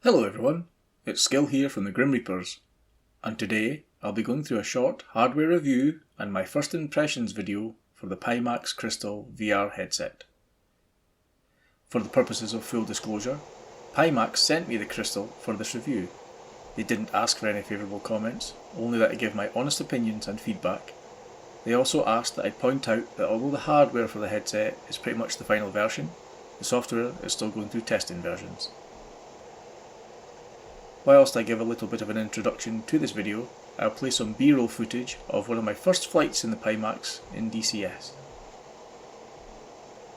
Hello everyone, it's Skil here from the Grim Reapers, and today I'll be going through a short hardware review and my first impressions video for the Pimax Crystal VR headset. For the purposes of full disclosure, Pimax sent me the Crystal for this review. They didn't ask for any favourable comments, only that I give my honest opinions and feedback. They also asked that I point out that although the hardware for the headset is pretty much the final version, the software is still going through testing versions. Whilst I give a little bit of an introduction to this video, I'll play some B-roll footage of one of my first flights in the Pimax in DCS.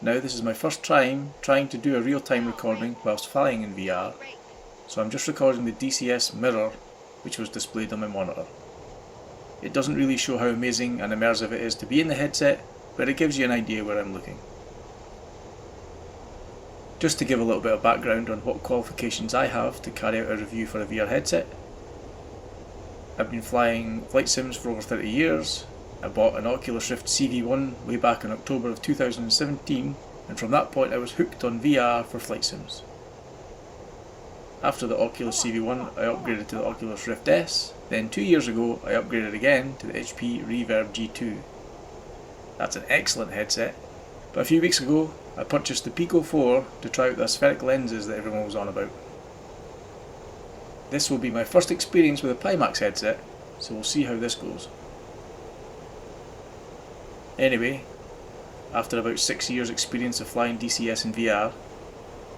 Now this is my first time trying to do a real-time recording whilst flying in VR, so I'm just recording the DCS mirror which was displayed on my monitor. It doesn't really show how amazing and immersive it is to be in the headset, but it gives you an idea where I'm looking. Just to give a little bit of background on what qualifications I have to carry out a review for a VR headset. I've been flying flight sims for over 30 years. I bought an Oculus Rift CV1 way back in October of 2017, and from that point I was hooked on VR for flight sims. After the Oculus CV1 I upgraded to the Oculus Rift S, then 2 years ago I upgraded again to the HP Reverb G2. That's an excellent headset, but a few weeks ago I purchased the Pico 4 to try out the aspheric lenses that everyone was on about. This will be my first experience with a Pimax headset, so we'll see how this goes. Anyway, after about 6 years experience of flying DCS in VR,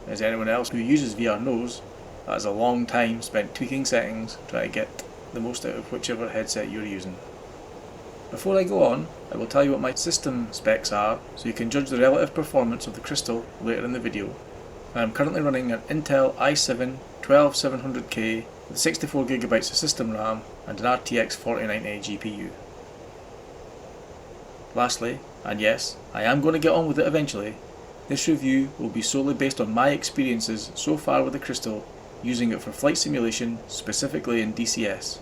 as anyone else who uses VR knows, that is a long time spent tweaking settings trying to get the most out of whichever headset you're using. Before I go on, I will tell you what my system specs are so you can judge the relative performance of the Crystal later in the video. I am currently running an Intel i7 12700K with 64GB of system RAM and an RTX 4090 GPU. Lastly, and yes, I am going to get on with it eventually, this review will be solely based on my experiences so far with the Crystal, using it for flight simulation, specifically in DCS.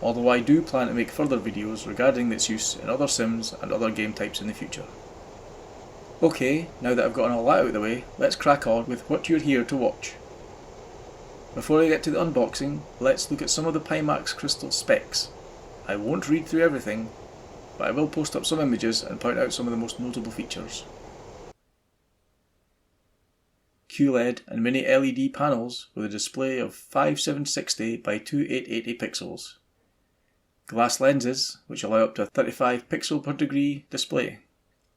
Although I do plan to make further videos regarding its use in other sims and other game types in the future. Okay, now that I've gotten all that out of the way, let's crack on with what you're here to watch. Before I get to the unboxing, let's look at some of the Pimax Crystal specs. I won't read through everything, but I will post up some images and point out some of the most notable features. QLED and mini LED panels with a display of 5760 by 2880 pixels. Glass lenses, which allow up to a 35 pixel per degree display.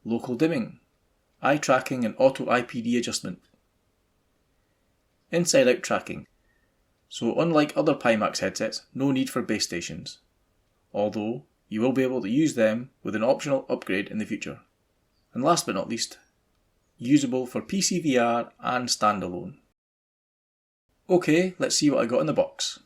Local dimming. Eye tracking and auto IPD adjustment. Inside-out tracking. So unlike other Pimax headsets, no need for base stations. Although, you will be able to use them with an optional upgrade in the future. And last but not least, usable for PC VR and standalone. Okay, let's see what I got in the box.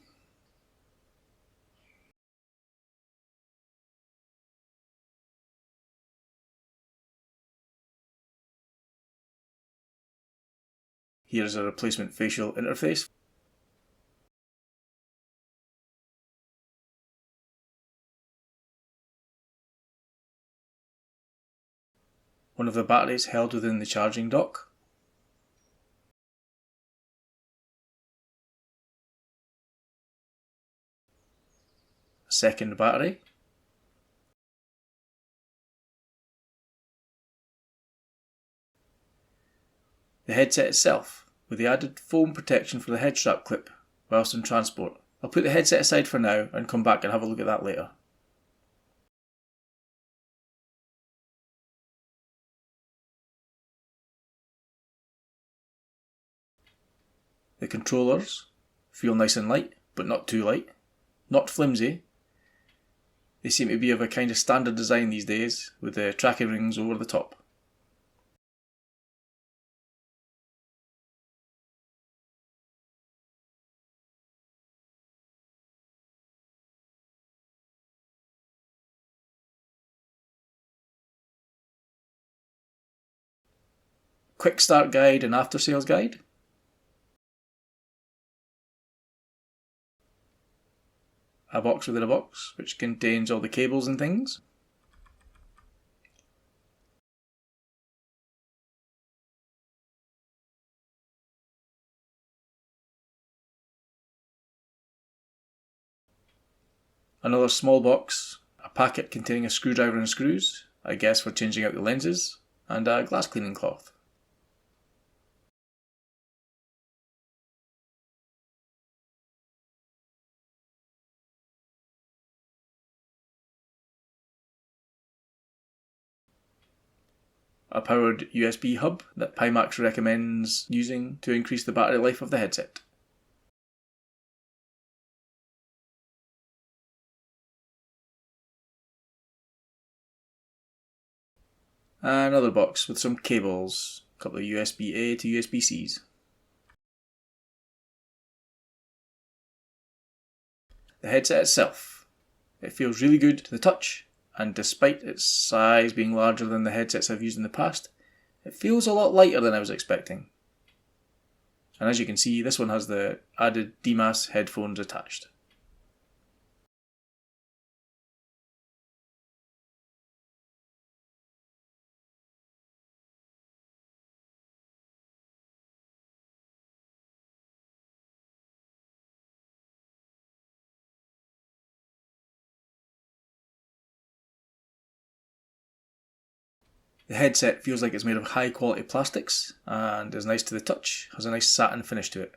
Here's a replacement facial interface. One of the batteries held within the charging dock. A second battery. The headset itself, with the added foam protection for the head strap clip whilst in transport. I'll put the headset aside for now and come back and have a look at that later. The controllers feel nice and light, but not too light. Not flimsy. They seem to be of a kind of standard design these days, with the tracking rings over the top. Quick start guide and after sales guide. A box within a box, which contains all the cables and things. Another small box, a packet containing a screwdriver and screws, I guess for changing out the lenses, and a glass cleaning cloth. A powered USB hub that Pimax recommends using to increase the battery life of the headset. Another box with some cables, a couple of USB-A to USB-Cs. The headset itself. It feels really good to the touch, and despite its size being larger than the headsets I've used in the past, it feels a lot lighter than I was expecting. And as you can see, this one has the added DMAS headphones attached. The headset feels like it's made of high quality plastics and is nice to the touch, has a nice satin finish to it.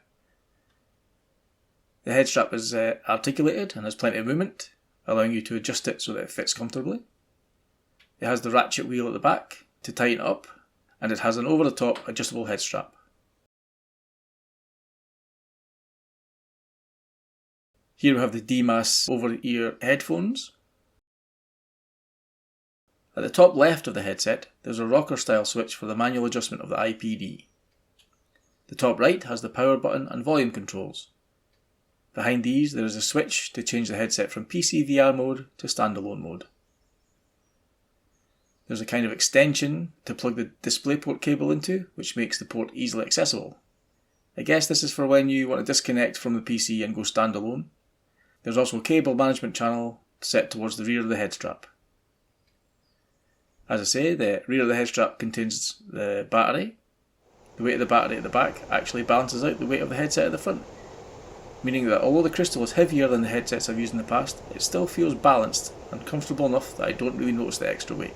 The head strap is articulated and has plenty of movement, allowing you to adjust it so that it fits comfortably. It has the ratchet wheel at the back to tighten it up, and it has an over the top adjustable head strap. Here we have the DMAS over-ear headphones. At the top left of the headset, there's a rocker style switch for the manual adjustment of the IPD. The top right has the power button and volume controls. Behind these there is a switch to change the headset from PC VR mode to standalone mode. There's a kind of extension to plug the DisplayPort cable into, which makes the port easily accessible. I guess this is for when you want to disconnect from the PC and go standalone. There's also a cable management channel set towards the rear of the head strap. As I say, the rear of the head strap contains the battery. The weight of the battery at the back actually balances out the weight of the headset at the front, meaning that although the crystal is heavier than the headsets I've used in the past, it still feels balanced and comfortable enough that I don't really notice the extra weight.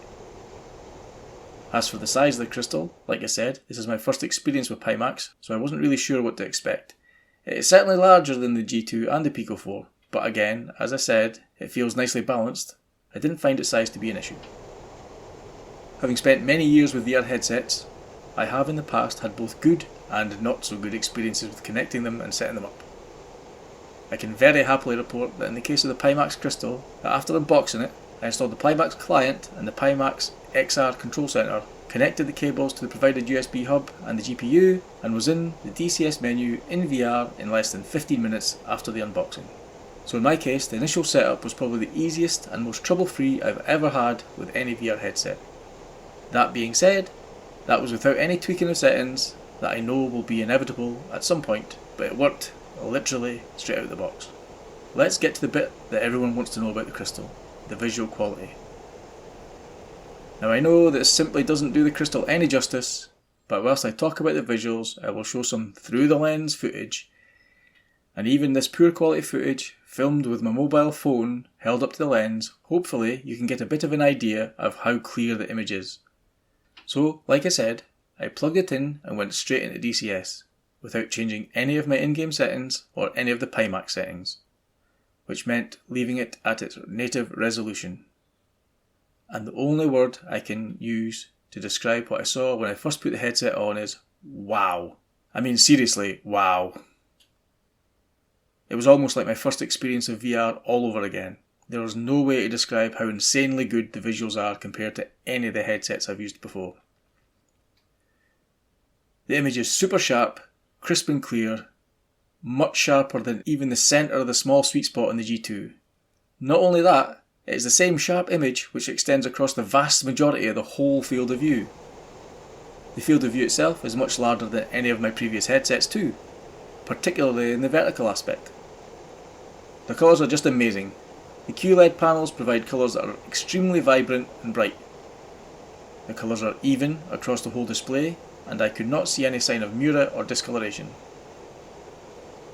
As for the size of the crystal, like I said, this is my first experience with Pimax, so I wasn't really sure what to expect. It is certainly larger than the G2 and the Pico 4, but again, as I said, it feels nicely balanced. I didn't find its size to be an issue. Having spent many years with VR headsets, I have in the past had both good and not so good experiences with connecting them and setting them up. I can very happily report that in the case of the Pimax Crystal, that after unboxing it, I installed the Pimax client and the Pimax XR control center, connected the cables to the provided USB hub and the GPU, and was in the DCS menu in VR in less than 15 minutes after the unboxing. So in my case, the initial setup was probably the easiest and most trouble-free I've ever had with any VR headset. That being said, that was without any tweaking of settings that I know will be inevitable at some point, but it worked literally straight out of the box. Let's get to the bit that everyone wants to know about the Crystal, the visual quality. Now I know this simply doesn't do the Crystal any justice, but whilst I talk about the visuals, I will show some through the lens footage, and even this poor quality footage, filmed with my mobile phone held up to the lens, hopefully you can get a bit of an idea of how clear the image is. So, like I said, I plugged it in and went straight into DCS, without changing any of my in-game settings or any of the Pimax settings, which meant leaving it at its native resolution. And the only word I can use to describe what I saw when I first put the headset on is wow. I mean seriously, wow. It was almost like my first experience of VR all over again. There is no way to describe how insanely good the visuals are compared to any of the headsets I've used before. The image is super sharp, crisp and clear, much sharper than even the centre of the small sweet spot in the G2. Not only that, it is the same sharp image which extends across the vast majority of the whole field of view. The field of view itself is much larger than any of my previous headsets too, particularly in the vertical aspect. The colours are just amazing. The QLED panels provide colours that are extremely vibrant and bright. The colours are even across the whole display, and I could not see any sign of mura or discoloration.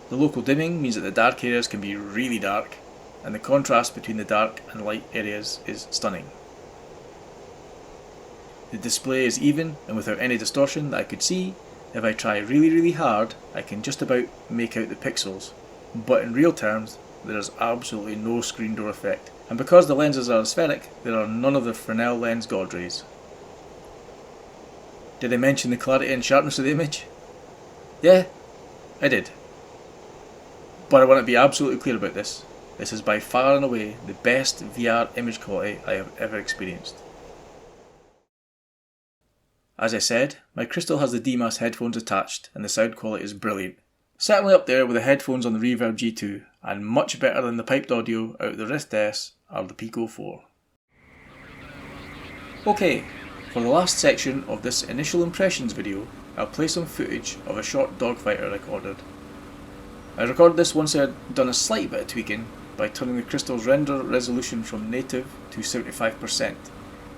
The local dimming means that the dark areas can be really dark, and the contrast between the dark and light areas is stunning. The display is even and without any distortion that I could see. If I try really hard, I can just about make out the pixels, but in real terms there is absolutely no screen door effect, and because the lenses are spheric, there are none of the Fresnel lens God rays. Did I mention the clarity and sharpness of the image? Yeah, I did. But I want to be absolutely clear about this. This is by far and away the best VR image quality I have ever experienced. As I said, my Crystal has the DMAS headphones attached and the sound quality is brilliant. Certainly up there with the headphones on the Reverb G2, and much better than the piped audio out of the Rift S or the Pico 4. Okay, for the last section of this initial impressions video, I'll play some footage of a short dogfight I recorded. I recorded this once I had done a slight bit of tweaking by turning the Crystal's render resolution from native to 75%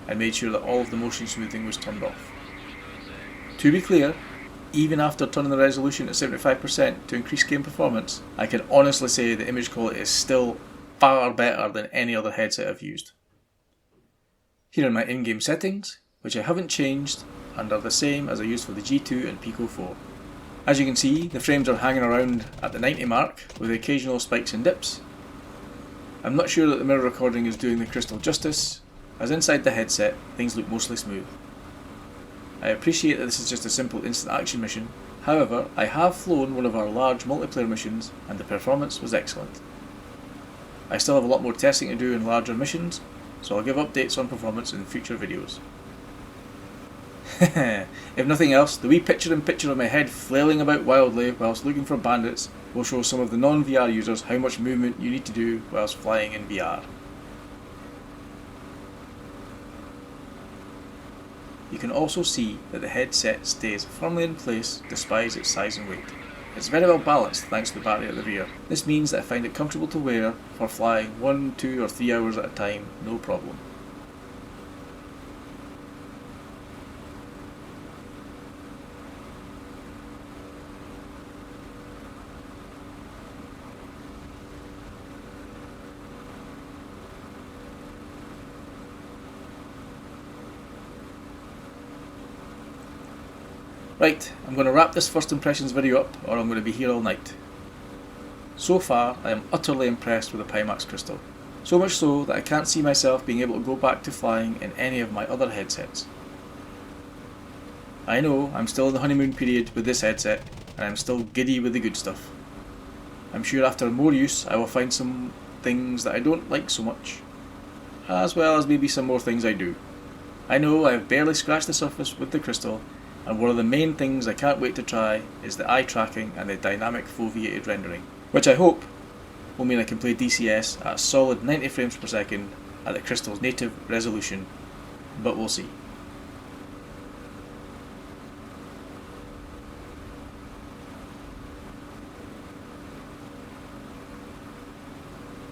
and made sure that all of the motion smoothing was turned off. To be clear, even after turning the resolution to 75% to increase game performance, I can honestly say the image quality is still far better than any other headset I've used. Here are my in-game settings, which I haven't changed and are the same as I used for the G2 and Pico 4. As you can see, the frames are hanging around at the 90 mark with occasional spikes and dips. I'm not sure that the mirror recording is doing the Crystal justice, as inside the headset things look mostly smooth. I appreciate that this is just a simple instant action mission, however I have flown one of our large multiplayer missions and the performance was excellent. I still have a lot more testing to do in larger missions, so I'll give updates on performance in future videos. If nothing else, the wee picture-in-picture of my head flailing about wildly whilst looking for bandits will show some of the non-VR users how much movement you need to do whilst flying in VR. You can also see that the headset stays firmly in place despite its size and weight. It's very well balanced thanks to the battery at the rear. This means that I find it comfortable to wear for flying 1, 2 or 3 hours at a time, no problem. Right, I'm going to wrap this first impressions video up or I'm going to be here all night. So far, I am utterly impressed with the Pimax Crystal. So much so that I can't see myself being able to go back to flying in any of my other headsets. I know I'm still in the honeymoon period with this headset and I'm still giddy with the good stuff. I'm sure after more use I will find some things that I don't like so much, as well as maybe some more things I do. I know I have barely scratched the surface with the Crystal, and one of the main things I can't wait to try is the eye tracking and the dynamic foveated rendering, which I hope will mean I can play DCS at a solid 90 frames per second at the Crystal's native resolution, but we'll see.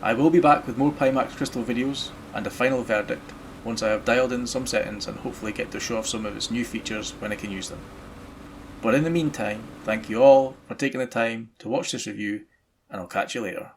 I will be back with more Pimax Crystal videos and a final verdict once I have dialed in some settings and hopefully get to show off some of its new features when I can use them. But in the meantime, thank you all for taking the time to watch this review, and I'll catch you later.